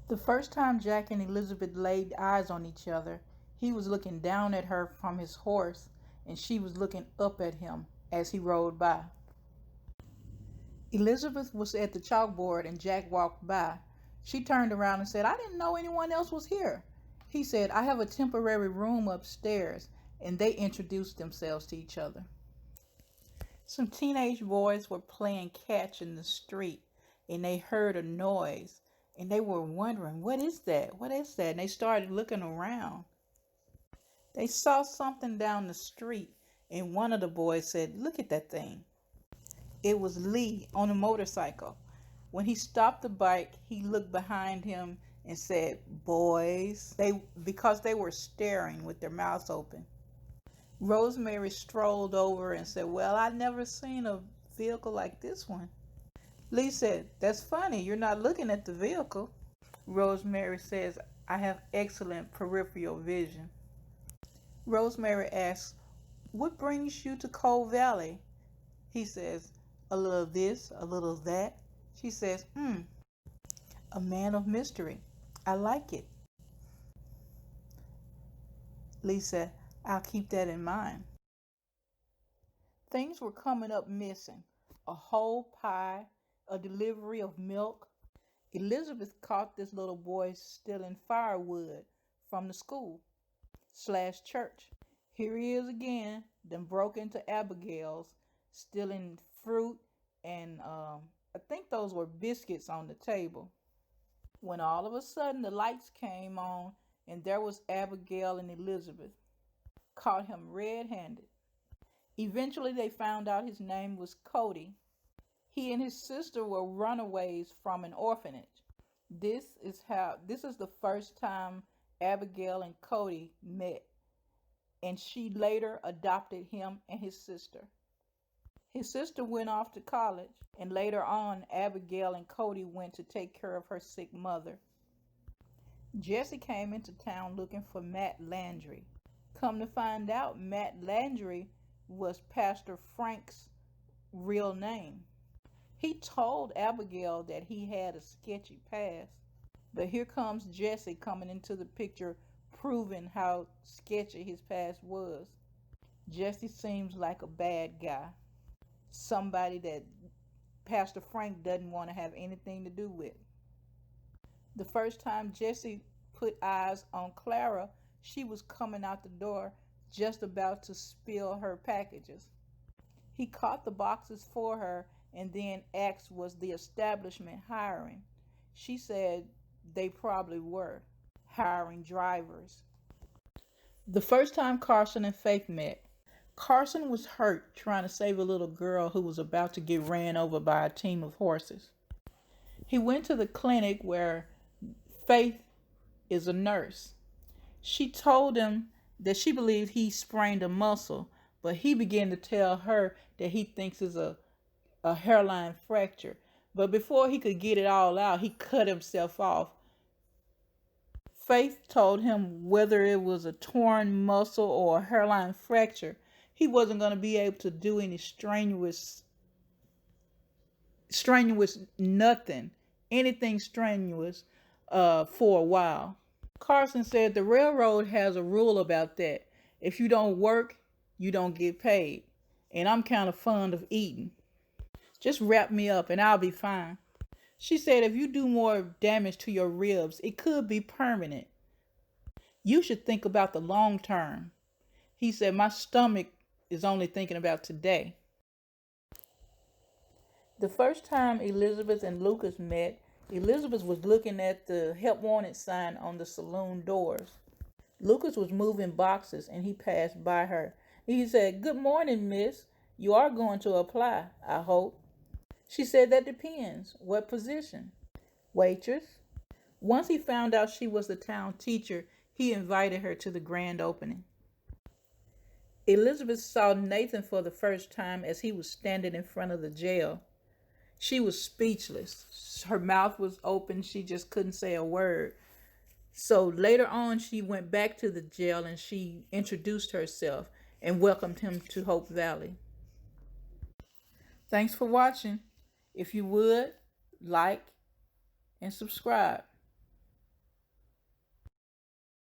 The first time Jack and Elizabeth laid eyes on each other, he was looking down at her from his horse, and she was looking up at him as he rode by. Elizabeth was at the chalkboard and Jack walked by. She turned around and said, "I didn't know anyone else was here." He said, "I have a temporary room upstairs," and they introduced themselves to each other. Some teenage boys were playing catch in the street and they heard a noise and they were wondering, "What is that? What is that?" And they started looking around. They saw something down the street and one of the boys said, "Look at that thing." It was Lee on a motorcycle. When he stopped the bike, he looked behind him and said, "Boys," because they were staring with their mouths open. Rosemary strolled over and said, "Well, I've never seen a vehicle like this one." Lee said, "That's funny. You're not looking at the vehicle." Rosemary says, "I have excellent peripheral vision." Rosemary asks, "What brings you to Coal Valley?" He says, "A little this, a little that." She says, "A man of mystery. I like it." Lee said, "I'll keep that in mind." Things were coming up missing. A whole pie, a delivery of milk. Elizabeth caught this little boy stealing firewood from the school/church. Here he is again, then broke into Abigail's, stealing fruit and I think those were biscuits on the table. When all of a sudden the lights came on and there was Abigail and Elizabeth. Caught him red-handed. Eventually they found out his name was Cody. He and his sister were runaways from an orphanage. This is the first time Abigail and Cody met, and she later adopted him and his sister. His sister went off to college, and later on Abigail and Cody went to take care of her sick mother. Jesse came into town looking for Matt Landry. Come to find out, Matt Landry was Pastor Frank's real name. He told Abigail that he had a sketchy past, but here comes Jesse coming into the picture, proving how sketchy his past was. Jesse seems like a bad guy, somebody that Pastor Frank doesn't want to have anything to do with. The first time Jesse put eyes on Clara, she was coming out the door just about to spill her packages. He caught the boxes for her and then asked, was the establishment hiring? She said they probably were, hiring drivers. The first time Carson and Faith met, Carson was hurt trying to save a little girl who was about to get ran over by a team of horses. He went to the clinic where Faith is a nurse. She told him that she believed he sprained a muscle, but he began to tell her that he thinks it's a hairline fracture. But before he could get it all out, he cut himself off. Faith told him whether it was a torn muscle or a hairline fracture, he wasn't going to be able to do any anything strenuous for a while. Carson said the railroad has a rule about that. If you don't work, you don't get paid. And I'm kind of fond of eating. Just wrap me up and I'll be fine. She said if you do more damage to your ribs, it could be permanent. You should think about the long term. He said my stomach is only thinking about today. The first time Elizabeth and Lucas met, Elizabeth was looking at the help wanted sign on the saloon doors. Lucas was moving boxes and he passed by her. He said, "Good morning, miss. You are going to apply, I hope." She said, "That depends. What position?" "Waitress." Once he found out she was the town teacher, he invited her to the grand opening. Elizabeth saw Nathan for the first time as he was standing in front of the jail. She was speechless. Her mouth was open. She just couldn't say a word. So later on, she went back to the jail and she introduced herself and welcomed him to Hope Valley. Thanks for watching. If you would, like and subscribe.